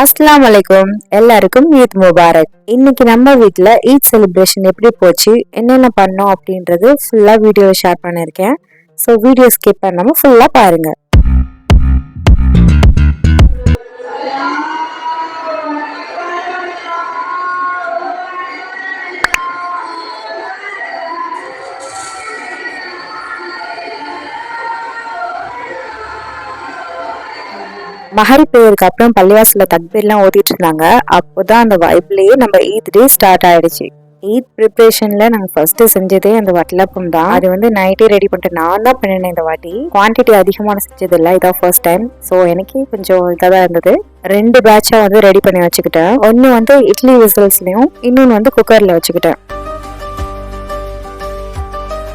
அஸ்ஸலாமு அலைக்கும். எல்லாருக்கும் ஈத் முபாரக். இன்னைக்கு நம்ம வீட்ல ஈத் செலிப்ரேஷன் எப்படி போச்சு, என்னென்ன பண்ணோம் அப்படின்றது ஃபுல்லா வீடியோவில் ஷேர் பண்ணியிருக்கேன். ஸோ வீடியோ ஸ்கிப் பண்ணாம ஃபுல்லா பாருங்க. மஹரி பேருக்கு அப்புறம் பள்ளிவாசல தக்பீர்லாம் ஓதிட்டு இருந்தாங்க. அப்போதான் அந்த வைப்லயே நம்ம ஈத் டே ஸ்டார்ட் ஆயிடுச்சு. ஈத் ப்ரிப்ரேஷன்ல நாங்க ஃபர்ஸ்ட் செஞ்சதே அந்த வட்டலப்பம் தான். அது வந்து நைட்டே ரெடி பண்ணிட்டு நான் தான் பண்ணினேன். இந்த வாட்டி குவான்டிட்டி அதிகமான செஞ்சது இல்லை, இதான் ஃபர்ஸ்ட் டைம். ஸோ எனக்கே கொஞ்சம் இதாக தான் இருந்தது. 2 பேட்சா வந்து ரெடி பண்ணி வச்சுக்கிட்டேன். ஒன்னு வந்து இட்லி விசில்ஸ்லயும், இன்னொன்னு வந்து குக்கர்ல வச்சுக்கிட்டேன்.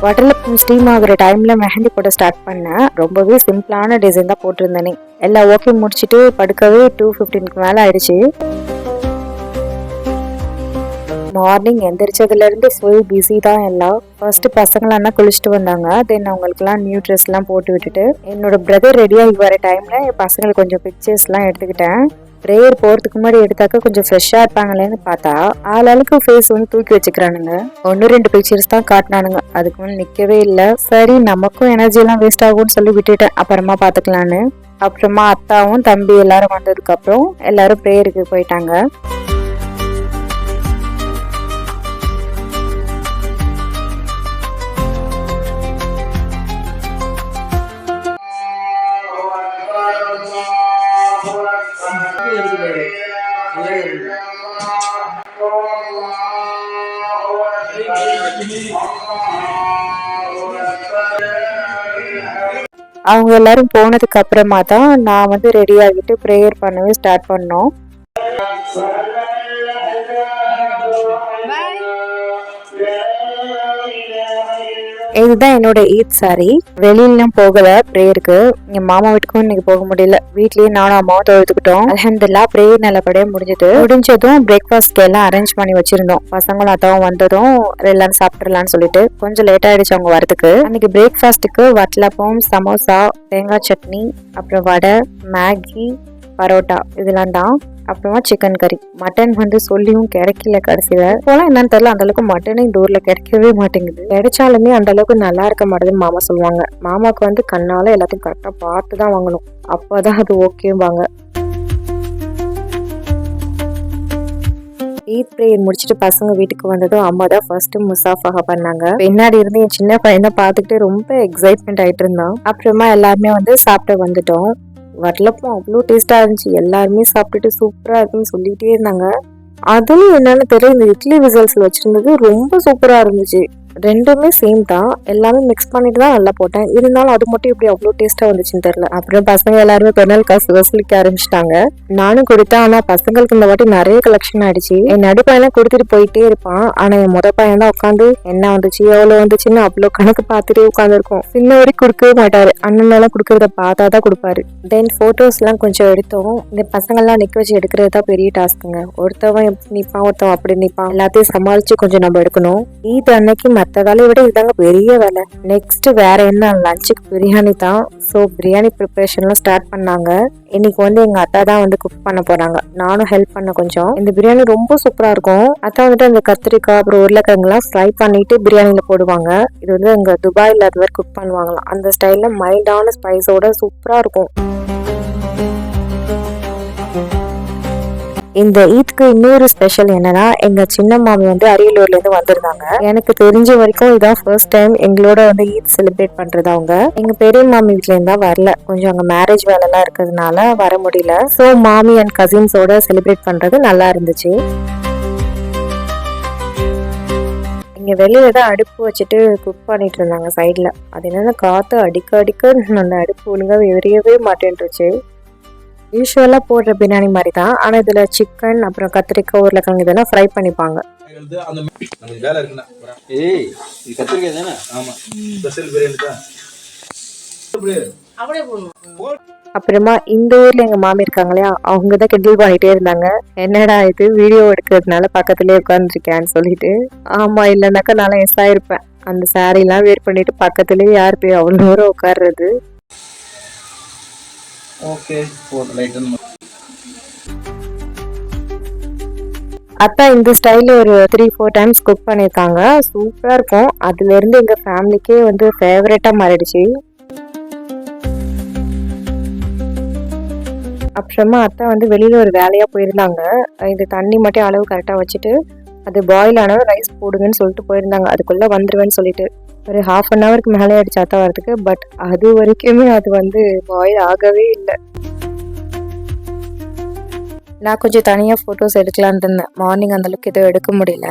வட்டலப்பம் ஸ்டீம் ஆகுற டைம்ல மெஹந்தி போட ஸ்டார்ட் பண்ணேன். ரொம்பவே சிம்பிளான டிசைன் தான் போட்டிருந்தேனே. எல்லாம் ஓகே முடிச்சுட்டு படுக்கவே 2:15க்கு மேல ஆயிடுச்சு. மார்னிங் எந்திரிச்சதுல இருந்து ஃபுல் பிஸி தான் எல்லாம். ஃபர்ஸ்ட் பசங்களெல்லாம் குளிச்சுட்டு வந்தாங்க. தென் அவங்களுக்குலாம் நியூ ட்ரெஸ் எல்லாம் போட்டு விட்டுட்டு என்னோட பிரதர் ரெடியாகி வர டைம்ல என் பசங்களுக்கு கொஞ்சம் பிக்சர்ஸ் எல்லாம் எடுத்துக்கிட்டேன். ப்ரேயர் போறதுக்கு முன்னாடி எடுத்தாக்க கொஞ்சம் ஃப்ரெஷ்ஷா இருப்பாங்களேன்னு பார்த்தா ஆளாளுக்கு ஃபேஸ் வந்து தூக்கி வச்சுக்கிறானுங்க. 1-2 பிக்சர்ஸ் தான் காட்டினானுங்க. அதுக்கு முன்னாடி நிக்கவே இல்லை. சரி நமக்கும் எனர்ஜி எல்லாம் வேஸ்ட் ஆகும்னு சொல்லி விட்டுட்டேன், அப்புறமா பாத்துக்கலான்னு. அப்புறமா அத்தாவும் தம்பி எல்லாரும் வந்ததுக்கு அப்புறம் எல்லாரும் ப்ரேயருக்கு போயிட்டாங்க. அவங்க எல்லாரும் போனதுக்கு அப்புறமா தான் நான் வந்து ரெடி ஆகிட்டு ப்ரேயர் பண்ணவே ஸ்டார்ட் பண்ணோம். இதுதான் என்னோட ஈத் சாரி. வெளியிலாம் போகல ப்ரேயருக்கு. எங்க மாமா வீட்டுக்கும் இன்னைக்கு போக முடியல. வீட்லயே நானும் அம்மாவும் தொழுதுக்கிட்டோம். அல்ஹம்துலில்லாஹ் ப்ரேயர் நல்லபடியா முடிஞ்சதும் பிரேக்ஃபாஸ்ட்க்கு எல்லாம் அரேஞ்ச் பண்ணி வச்சிருந்தோம். பசங்களும் அத்தாவும் வந்ததும் எல்லாரும் சாப்பிட்டுலான்னு சொல்லிட்டு கொஞ்சம் லேட் ஆயிடுச்சு அவங்க வரதுக்கு. அன்னைக்கு பிரேக்ஃபாஸ்ட்டுக்கு வட்டலப்பம், சமோசா, தேங்காய் சட்னி, அப்புறம் வடை, மேகி, பரோட்டா இதெல்லாம் தான். அப்புறமா சிக்கன் கறி. மட்டன் வந்து சொல்லியும் கிடைக்கல கடைசியில. போலாம் என்னன்னு தெரியல, அந்த அளவுக்கு மட்டனே இந்த ஊர்ல கிடைக்கவே மாட்டேங்குது. கிடைச்சாலுமே அந்த அளவுக்கு நல்லா இருக்க மாட்டேதுன்னு மாமா சொல்லுவாங்க. மாமாவுக்கு வந்து கண்ணால எல்லாத்தையும் கரெக்டா பார்த்து தான் வாங்கணும், அப்பதான் அது ஓகேவாங்க. ஈத் ப்ரேயர் முடிச்சுட்டு பசங்க வீட்டுக்கு வந்ததும் அம்மா தான் ஃபர்ஸ்ட் முசாஃபாக பண்ணாங்க. பின்னாடி இருந்து என் சின்ன பையனை பார்த்துக்கிட்டு ரொம்ப எக்ஸைட்மெண்ட் ஆயிட்டு இருந்தான். அப்புறமா எல்லாருமே வந்து சாப்பிட்டு வந்துட்டோம். வட்டலப்பம் அவ்வளோ டேஸ்டா இருந்துச்சு. எல்லாருமே சாப்பிட்டுட்டு சூப்பரா இருக்குன்னு சொல்லிட்டே இருந்தாங்க. அதுவும் என்னன்னு தெரியல, இந்த இட்லி விசல்ஸ்ல வச்சிருந்தது ரொம்ப சூப்பரா இருந்துச்சு. ரெண்டுமே சேம் தான், எல்லாமே மிக்ஸ் பண்ணிட்டு தான் நல்லா போட்டேன். இருந்தாலும் அது மட்டும் இப்படி அவ்வளோ டேஸ்டா வந்துச்சுன்னு தெரியல. அப்புறம் பசங்க எல்லாருமே பெருநாள் காசு வசூலிக்க ஆரம்பிச்சிட்டாங்க. நானும் கொடுத்தேன். ஆனா பசங்களுக்கு இந்த வாட்டி நிறைய கலெக்ஷன் ஆயிடுச்சு. என் நடுப்பையெல்லாம் கொடுத்துட்டு போயிட்டே இருப்பான். ஆனா என் முத பையன் தான் உட்காந்து என்ன வந்துச்சு எவ்வளவு வந்துச்சுன்னு அவ்வளோ கணக்கு பார்த்துட்டே உட்காந்துருக்கும். சின்ன வரைக்கும் கொடுக்கவே மாட்டாரு, அண்ணன் எல்லாம் கொடுக்கறத பார்த்தா தான் கொடுப்பாரு. தென் போட்டோஸ் எல்லாம் கொஞ்சம் எடுத்தோம். இந்த பசங்க எல்லாம் நிக்க வச்சு எடுக்கிறது தான் பெரிய டாஸ்க்குங்க. ஒருத்தவன் நிப்பான், ஒருத்தவன் அப்படி நிப்பான். எல்லாத்தையும் சமாளிச்சு கொஞ்சம் நம்ம எடுக்கணும். ஈத் அன்னைக்கு மற்ற வேலையை விட இதாங்க பெரிய வேலை. நெக்ஸ்ட் வேற என்ன, லஞ்சுக்கு பிரியாணி தான். ஸோ பிரியாணி ப்ரிப்பரேஷன்லாம் ஸ்டார்ட் பண்ணாங்க. இன்னைக்கு வந்து எங்க அத்தா தான் வந்து குக் பண்ண போறாங்க. நானும் ஹெல்ப் பண்ண கொஞ்சம். இந்த பிரியாணி ரொம்ப சூப்பரா இருக்கும். அத்தா வந்துட்டு அந்த கத்திரிக்காய் அப்புறம் உருளைக்கிழங்குலாம் ஃப்ரை பண்ணிட்டு பிரியாணியில போடுவாங்க. இது வந்து எங்க துபாயில அது மாதிரி குக் பண்ணுவாங்களாம். அந்த ஸ்டைல்ல மைல்டான ஸ்பைஸோட சூப்பரா இருக்கும். இந்த ஈத்க்கு இன்னொரு ஸ்பெஷல் என்னன்னா, எங்க சின்ன மாமி வந்து அரியலூர்ல இருந்து வந்திருந்தாங்க. எனக்கு தெரிஞ்ச வரைக்கும் இதான் ஃபர்ஸ்ட் டைம் எங்களோட வந்து ஈத் செலிப்ரேட் பண்றது. அவங்க எங்க பெரிய மாமி வீட்ல இருந்தா வரல, கொஞ்சம் அங்க மேரேஜ் வேலை எல்லாம் இருக்கிறதுனால வர முடியல. ஸோ மாமி அண்ட் கசின்ஸோட செலிப்ரேட் பண்றது நல்லா இருந்துச்சு. இங்க வெளியில தான் அடுப்பு வச்சுட்டு குக் பண்ணிட்டு இருந்தாங்க சைட்ல. அது என்னன்னா காத்து அடிக்க அந்த அடுப்பு ஒழுங்கா எரியவே மாட்டேன்ருச்சு. யூஸ்வலா போடுற பிரியாணி மாதிரி தான், ஆனா இதுல சிக்கன் அப்புறம் கத்திரிக்காய் உருளைக்கிழங்கு இதெல்லாம் ஃப்ரை பண்ணிப்பாங்க. அப்புறமா இந்த ஊர்ல எங்க மாமி இருக்காங்க இல்லையா, அவங்கதான் கிண்டல் பண்ணிட்டே இருந்தாங்க. என்னடா இது வீடியோ எடுக்கிறதுனால பக்கத்துலயே உட்காந்துருக்கேன்னு சொல்லிட்டு. ஆமா, இல்லைன்னாக்கா நான் எஸ் ஆயிருப்பேன். அந்த சாரி எல்லாம் வேர் பண்ணிட்டு பக்கத்துலயே யார் போய் அவ்வளோ தூரம் உட்கார்றது. Okay, for the light and அத்தா இந்த ஸ்டைல ஒரு 3-4 டைம்ஸ் குக் பண்ணியிருக்காங்க. சூப்பரா இருக்கும். அதுல இருந்து எங்க ஃபேமிலிக்கே வந்து ஃபேவரட்டா மாறிடுச்சு. அப்புறமா அத்தா வந்து வெளியில ஒரு வேலையா போயிருந்தாங்க. இது தண்ணி மட்டும் அளவு கரெக்டா வச்சுட்டு அது பாயில் ஆனதும் ரைஸ் போடுங்கன்னு சொல்லிட்டு போயிருந்தாங்க. அதுக்குள்ள வந்துருவேன்னு சொல்லிட்டு ஒரு 1/2 ஹவருக்கு மேலே ஆயிடுச்சு அத்தா வரதுக்கு. பட் அது வரைக்குமே அது வந்து பாயில் ஆகவே இல்லை. நான் கொஞ்சம் தனியாக ஃபோட்டோஸ் எடுக்கலான்னு இருந்தேன். மார்னிங் அந்தளவுக்கு எதுவும் எடுக்க முடியல.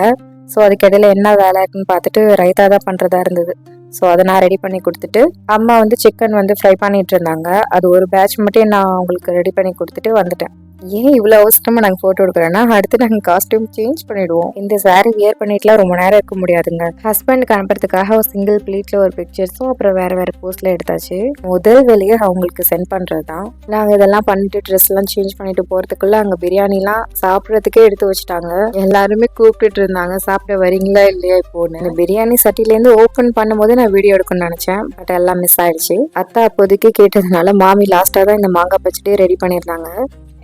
ஸோ அதுக்கிடையில் என்ன வேலை இருக்குன்னு பார்த்துட்டு ரைத்தா தான் பண்ணுறதா இருந்தது. ஸோ அதை நான் ரெடி பண்ணி கொடுத்துட்டு அம்மா வந்து சிக்கன் வந்து ஃப்ரை பண்ணிட்டு இருந்தாங்க. அது ஒரு பேட்ச் மட்டும் நான் அவங்களுக்கு ரெடி பண்ணி கொடுத்துட்டு வந்துட்டேன். ஏன் இவ்வளோ அவசரமாக நாங்கள் ஃபோட்டோ எடுக்கிறோன்னா அடுத்து நாங்கள் காஸ்டியூம் சேஞ்ச் பண்ணிவிடுவோம். இந்த சாரீ வியர் பண்ணிட்டுலாம் ரொம்ப நேரம் இருக்க முடியாதுங்க. ஹஸ்பண்டுக்கு அனுப்புறதுக்காக ஒரு சிங்கிள் பிளேட்டில் ஒரு பிக்சர்ஸும் அப்புறம் வேறு போஸ்டில் எடுத்தாச்சு. முதல் வேலையை அவங்களுக்கு சென்ட் பண்ணுறது தான். நாங்கள் இதெல்லாம் பண்ணிட்டு ட்ரெஸ்லாம் சேஞ்ச் பண்ணிட்டு போகிறதுக்குள்ளே அங்கே பிரியாணிலாம் சாப்பிட்றதுக்கே எடுத்து வச்சுட்டாங்க. எல்லாருமே கூப்பிட்டுட்டு இருந்தாங்க, சாப்பிட வரீங்களா இல்லையா இப்போன்னு. இந்த பிரியாணி சட்டிலேருந்து ஓப்பன் பண்ணும்போது நான் வீடியோ எடுக்கணும்னு நினச்சேன். பட் எல்லாம் மிஸ் ஆயிடுச்சு. அத்தா அப்போதைக்கு கேட்டதுனால மாமி லாஸ்ட்டாக தான் இந்த மாங்காய் பச்சடியே ரெடி பண்ணியிருந்தாங்க.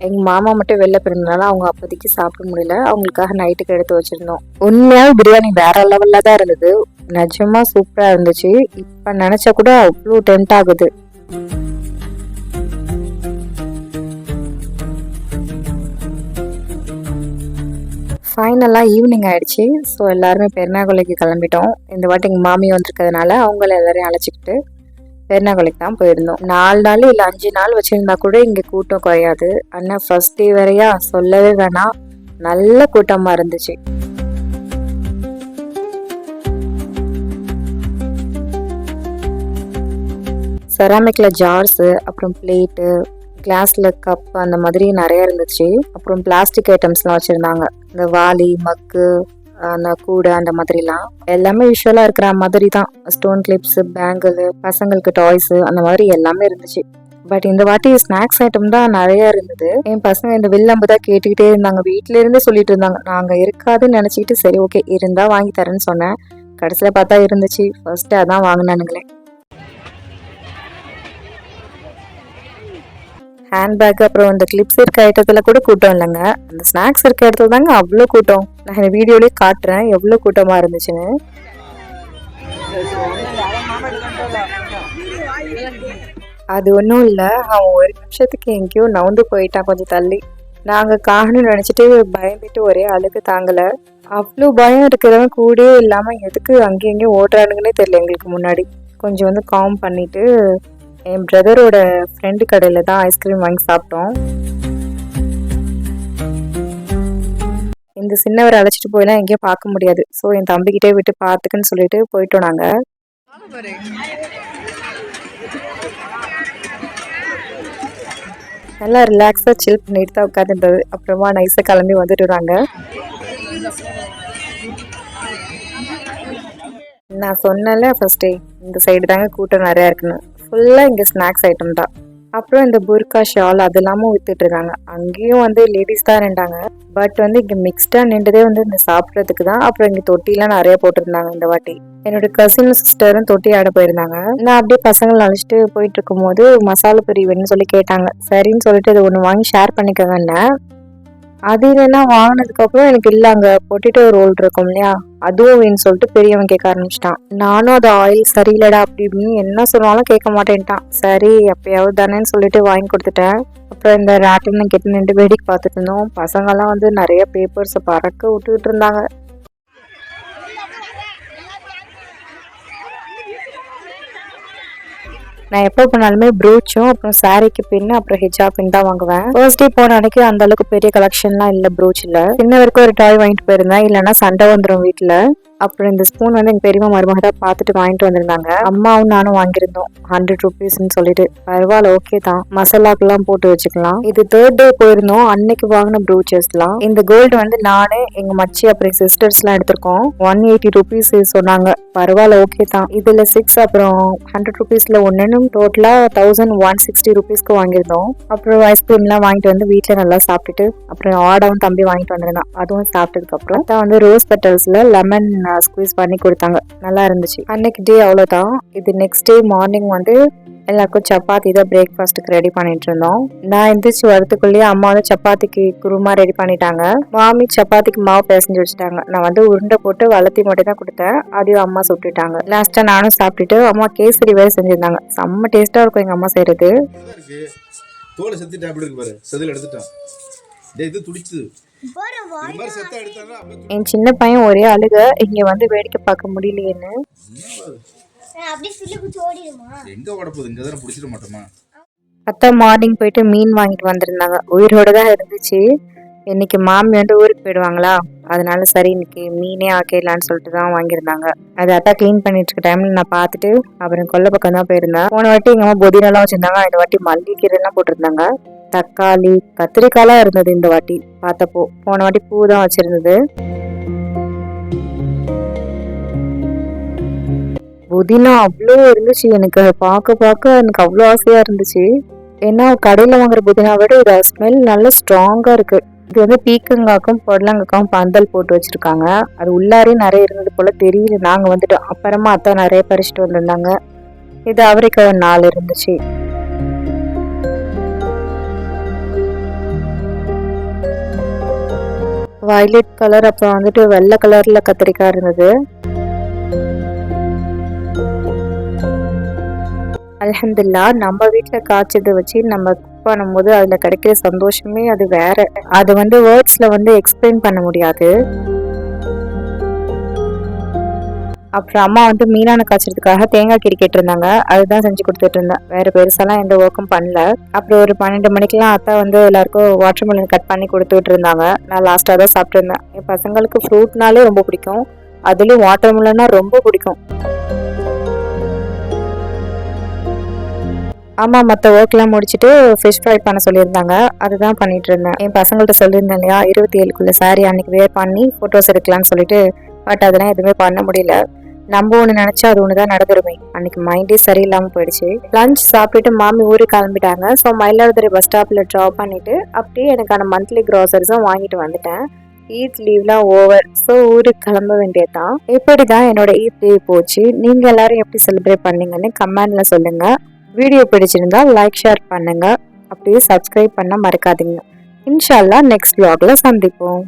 எங்கள் மாமா மட்டும் வெளில போயிருந்தனால அவங்க அப்போதைக்கு சாப்பிட முடியல. அவங்களுக்காக நைட்டுக்கு எடுத்து வச்சுருந்தோம். உண்மையாக பிரியாணி வேற லெவலில் தான் இருந்தது. நிஜமாக சூப்பராக இருந்துச்சு. இப்போ நினச்சா கூட அவ்வளோ டெம்ட் ஆகுது. ஃபைனலாக ஈவினிங் ஆயிடுச்சு. ஸோ எல்லாருமே பெருநாகொலைக்கு கிளம்பிட்டோம். இந்த வாட்டி எங்கள் மாமி வந்திருக்கிறதுனால அவங்கள எல்லாரையும் அழைச்சிக்கிட்டு பெருநாகொலைக்கு தான் போயிருந்தோம். 4 நாள் இல்லை 5 நாள் வச்சுருந்தா கூட இங்கே கூட்டம் குறையாது. ஆனால் ஃபர்ஸ்ட் டே வரையா சொல்லவே வேணாம், நல்ல கூட்டமாக இருந்துச்சு. செராமிக்கில் ஜார்ஸு, அப்புறம் பிளேட்டு, கிளாஸில் கப் அந்த மாதிரி நிறைய இருந்துச்சு. அப்புறம் பிளாஸ்டிக் ஐட்டம்ஸ்லாம் வச்சுருந்தாங்க. இந்த வாளி, மக்கு, அந்த கூடை அந்த மாதிரிலாம் எல்லாமே யூஸ்வலாக இருக்கிற மாதிரி தான். ஸ்டோன் கிளிப்ஸு, பேங்கிள், பசங்களுக்கு டாய்ஸு அந்த மாதிரி எல்லாமே இருந்துச்சு. பட் இந்த வாட்டி ஸ்நாக்ஸ் ஐட்டம் தான் நிறைய இருந்தது. என் பசங்க இந்த வில்லம்பு தான் கேட்டுக்கிட்டே இருந்தாங்க. வீட்டில இருந்தே சொல்லிட்டு இருந்தாங்க. நாங்கள் இருக்காதுன்னு நினச்சிக்கிட்டு சரி ஓகே இருந்தால் வாங்கி தரேன்னு சொன்னேன். கடைசியில் பார்த்தா இருந்துச்சு. ஃபர்ஸ்ட்டு அதான் வாங்கினானுங்களே. ஹேண்ட்பேக் அப்புறம் இந்த கிளிப்ஸ் இருக்க ஐட்டத்துல கூட கூட்டம் இல்லைங்க. அந்த ஸ்நாக்ஸ் இருக்க இடத்துல தாங்க அவ்வளோ கூட்டம். நான் இந்த வீடியோலேயே காட்டுறேன் எவ்வளோ கூட்டமாக இருந்துச்சுன்னு. அது ஒன்றும் இல்லை, அவன் ஒரு நிமிஷத்துக்கு எங்கேயோ நவுந்து போயிட்டான் கொஞ்சம் தள்ளி. நாங்கள் காணுன்னு நினச்சிட்டு பயந்துட்டு ஒரே அழுகு தாங்கலை. அவ்வளோ பயம் இருக்கிறவன் கூடயே இல்லாமல் எதுக்கு அங்கேயும் எங்கேயும் ஓட்டுறானுங்கன்னே தெரியல. எங்களுக்கு முன்னாடி கொஞ்சம் வந்து காம் பண்ணிட்டு என் பிரதரோட ஃப்ரெண்டு கடையில் தான் ஐஸ்கிரீம் வாங்கி சாப்பிட்டோம். இந்த சின்னவரை அழைச்சிட்டு போயெல்லாம் எங்கேயும் பார்க்க முடியாது. ஸோ என் தம்பிக்கிட்டே விட்டு பார்த்துக்குன்னு சொல்லிட்டு போயிட்டோம் நாங்கள். நல்லா ரிலாக்ஸாக சில் பண்ணிட்டு தான் உட்காந்துருந்தது. அப்புறமா நைஸாக கிளம்பி வந்துட்டுறாங்க. நான் சொன்னேன்ல ஃபர்ஸ்ட் டே இந்த சைடு தாங்க கூட்டம் நிறையா இருக்குன்னு. ஃபுல்லாக இங்கே ஸ்நாக்ஸ் ஐட்டம் தான். அப்புறம் இந்த புர்கா ஷால் அது இல்லாமல் வித்துட்டு இருக்காங்க. அங்கேயும் வந்து லேடிஸ் தான் நின்றாங்க. பட் வந்து இங்கே மிக்ஸ்டாக நின்றதே வந்து இந்த சாப்பிட்றதுக்கு தான். அப்புறம் இங்கே தொட்டிலாம் நிறைய போட்டிருந்தாங்க இந்த வாட்டி. என்னோட கசின் சிஸ்டரும் தொட்டி ஆட போயிருந்தாங்க. நான் அப்படியே பசங்களை அழைச்சிட்டு போயிட்டு இருக்கும் போது மசாலா பொரி வேணும்னு சொல்லி கேட்டாங்க. சரின்னு சொல்லிட்டு அது ஒன்று வாங்கி ஷேர் பண்ணிக்கோங்கன்னு. அது இல்லைன்னா வாங்கினதுக்கப்புறம் எனக்கு இல்லை அங்கே பொட்டேட்டோ ரோல் இருக்கும் இல்லையா, அதுவும் வேணும்னு சொல்லிட்டு பெரியவன் கேட்க ஆரம்பிச்சிட்டான். நானும் அது ஆயில் சரியில்லடா அப்படி இப்படின்னு என்ன சொன்னாலும் கேட்க மாட்டேன்ட்டான். சரி எப்பயாவது தானேன்னு சொல்லிட்டு வாங்கி கொடுத்துட்டேன். அப்புறம் இந்த ராட்டினம் கிட்ட நின்று வேடிக்கை பார்த்துட்டு இருந்தோம். பசங்கள்லாம் வந்து நிறைய பேப்பர்ஸை பறக்க விட்டுக்கிட்டு இருந்தாங்க. நான் எப்போ போனாலுமே ப்ரூச்சும் அப்புறம் சாரிக்கு பின்னு அப்புறம் ஹிஜாப் பின் தான் வாங்குவேன். ஃபர்ஸ்ட் டே போன அன்னைக்கு அந்த அளவுக்கு பெரிய கலெக்ஷன்லாம் இல்லை ப்ரூச்சில். சின்ன வரைக்கும் ஒரு டாய் வாங்கிட்டு போயிருந்தேன், இல்லைன்னா சண்டை வந்துடும் வீட்டில். அப்புறம் இந்த ஸ்பூன் வந்து எங்கள் பெரியம்மா மருமக தான் பார்த்துட்டு வாங்கிட்டு வந்திருந்தாங்க. அம்மாவும் நானும் வாங்கியிருந்தோம் 100 rupeesன்னு சொல்லிட்டு. பரவாயில்ல ஓகே தான், மசாலாக்கெல்லாம் போட்டு வச்சுக்கலாம். இது 3rd டே போயிருந்தோம். அன்னைக்கு வாங்கின ப்ரூச்சஸ்லாம். இந்த கோல்டு வந்து நானு எங்கள் மச்சி அப்புறம் சிஸ்டர்ஸ்லாம் எடுத்திருக்கோம். 180 rupees சொன்னாங்க. பரவாயில்ல ஓகே தான். இதில் 6 அப்புறம் 100 rupeesல ஒன்றுன்னு டோட்டலாக 1160 rupeesக்கு வாங்கியிருந்தோம். அப்புறம் ஐஸ்கிரீம்லாம் வாங்கிட்டு வந்து வீட்டில் நல்லா சாப்பிட்டுட்டு அப்புறம் ஆடாவும் தம்பி வாங்கிட்டு வந்திருந்தான். அதுவும் சாப்பிட்டதுக்கப்புறம் தான் வந்து ரோஸ் பெட்டல்ஸில் லெமன் ஸ்குவீஸ் பண்ணி கொடுத்தாங்க. நல்லா இருந்துச்சு. அன்னைக்கு டே அவ்வளோதான். இது நெக்ஸ்ட் டே மார்னிங் வந்து எல்லாருக்கும் சப்பாத்தி தான் பிரேக்ஃபாஸ்ட்டுக்கு ரெடி பண்ணிட்டு இருந்தோம். நான் எந்திரிச்சு வரதுக்குள்ளேயே அம்மா வந்து சப்பாத்திக்கு குருமா ரெடி பண்ணிட்டாங்க. மாமி சப்பாத்திக்கு மாவு பிசைஞ்சு வச்சுட்டாங்க. நான் வந்து உருண்டை போட்டு வளர்த்தி மட்டும் தான் கொடுத்தேன். அதையும் அம்மா சுட்டுட்டாங்க. லாஸ்டா நானும் சாப்பிட்டுட்டு அம்மா கேசரி வேற செஞ்சிருந்தாங்க. செம்ம டேஸ்டா இருக்கும் எங்க அம்மா செய்யறது. தோலை செத்துட்டு அப்படி இருக்கு பாரு, செதில் எடுத்துட்டான். இது துடிச்சு என் சின்ன பையன் ஒரே அழுக, இங்க வந்து வேடிக்கை பார்க்க முடியலையேன்னு. எங்க ஓட போகுது, இங்க தானே பிடிச்சிட மாட்டோமா. அத்தா மார்னிங் போயிட்டு மீன் வாங்கிட்டு வந்திருந்தாங்க. உயிரோட தான் இருந்துச்சு. இன்னைக்கு மாமி வந்து ஊருக்கு போயிடுவாங்களா, அதனால சரி இன்னைக்கு மீனே ஆக்கிடலான்னு சொல்லிட்டு தான் வாங்கியிருந்தாங்க. அது அத்தா கிளீன் பண்ணிட்டு இருக்க டைம்ல நான் பார்த்துட்டு அப்புறம் கொல்லை பக்கம் தான் போயிருந்தேன். போன வாட்டி எங்க அம்மா புதினாலாம் வச்சிருந்தாங்க, இந்த வாட்டி மல்லிகீரை எல்லாம் போட்டிருந்தாங்க. தக்காளி கத்திரிக்காய்லாம் இருந்தது இந்த வாட்டி பார்த்தப்போ. போன வாட்டி பூ தான் வச்சிருந்தது. புதினா அவ்வளோ இருந்துச்சு. எனக்கு பார்க்க எனக்கு அவ்வளோ ஆசையா இருந்துச்சு. ஏன்னா கடையில் வாங்குற புதினா விட இது ஸ்மெல் நல்லா ஸ்ட்ராங்கா இருக்கு. இது வந்து பீக்கங்காக்கும் பொடலங்காக்கும் பந்தல் போட்டு வச்சிருக்காங்க. அது உள்ளாரே நிறைய இருந்தது போல தெரியல. நாங்க வந்துட்டோம். அப்புறமா அத்தான் நிறைய பறிச்சுட்டு வந்திருந்தாங்க. இது அவரைக்காய் 4 இருந்துச்சு. வயலட் கலர் அப்புறம் வந்துட்டு வெள்ளை கலர்ல கத்திரிக்காய் இருந்தது. அல்ஹம்துலில்லாஹ் நம்ம வீட்டுல காய்ச்சதை வச்சு நம்ம குக் பண்ணும்போது அதுல கிடைக்கிற சந்தோஷமே அது வேற. அது வந்து வேர்ட்ஸ்ல வந்து எக்ஸ்பிளைன் பண்ண முடியாது. அப்புறம் அம்மா வந்து மீனான காய்ச்சறதுக்காக தேங்காய் கீரி கேட்டிருந்தாங்க. அதுதான் செஞ்சு கொடுத்துட்டு இருந்தேன். வேற பெருசாலாம் எந்த ஒர்க்கும் பண்ணல. அப்புறம் ஒரு 12 மணிக்கெல்லாம் அத்தா வந்து எல்லாருக்கும் வாட்டர் மெலன் கட் பண்ணி கொடுத்துட்டு இருந்தாங்க. நான் லாஸ்டா தான் சாப்பிட்டு இருந்தேன். என் பசங்களுக்கு ஃப்ரூட்னாலே ரொம்ப பிடிக்கும். அதுலயும் வாட்டர் மெலன்னா ரொம்ப பிடிக்கும். ஆமா, மற்ற ஒர்க்லாம் முடிச்சுட்டு ஃபிஷ் ஃப்ரை பண்ண சொல்லியிருந்தாங்க. அதுதான் பண்ணிட்டு இருந்தேன். என் பசங்கள்ட்ட சொல்லியிருந்தேன் இல்லையா, 27க்குள்ள சாரி அன்னைக்கு வேர் பண்ணி ஃபோட்டோஸ் எடுக்கலாம்னு சொல்லிட்டு. பட் அதெல்லாம் எதுவுமே பண்ண முடியல. நம்ம ஒன்று நினைச்சா அது ஒன்று தான் நடந்துருமே. அன்னைக்கு மைண்டே சரியில்லாமல் போயிடுச்சு. லஞ்ச் சாப்பிட்டுட்டு மாமி ஊருக்கு கிளம்பிட்டாங்க. ஸோ மயிலாடுதுறை பஸ் ஸ்டாப்பில் ட்ராப் பண்ணிட்டு அப்படியே எனக்கான மந்த்லி க்ராசரிஸும் வாங்கிட்டு வந்துட்டேன். ஈத் லீவ்லாம் ஓவர். ஸோ ஊருக்கு கிளம்ப வேண்டியதுதான். இப்படி தான் என்னோட ஈத் டே போச்சு. நீங்கள் எல்லாரும் எப்படி செலிப்ரேட் பண்ணீங்கன்னு கமெண்ட்ல சொல்லுங்க. வீடியோ பிடிச்சிருந்தா லைக் ஷேர் பண்ணுங்க. அப்படியே சப்ஸ்கிரைப் பண்ண மறக்காதீங்க. இன்ஷா அல்லாஹ் நெக்ஸ்ட் vlogல சந்திப்போம்.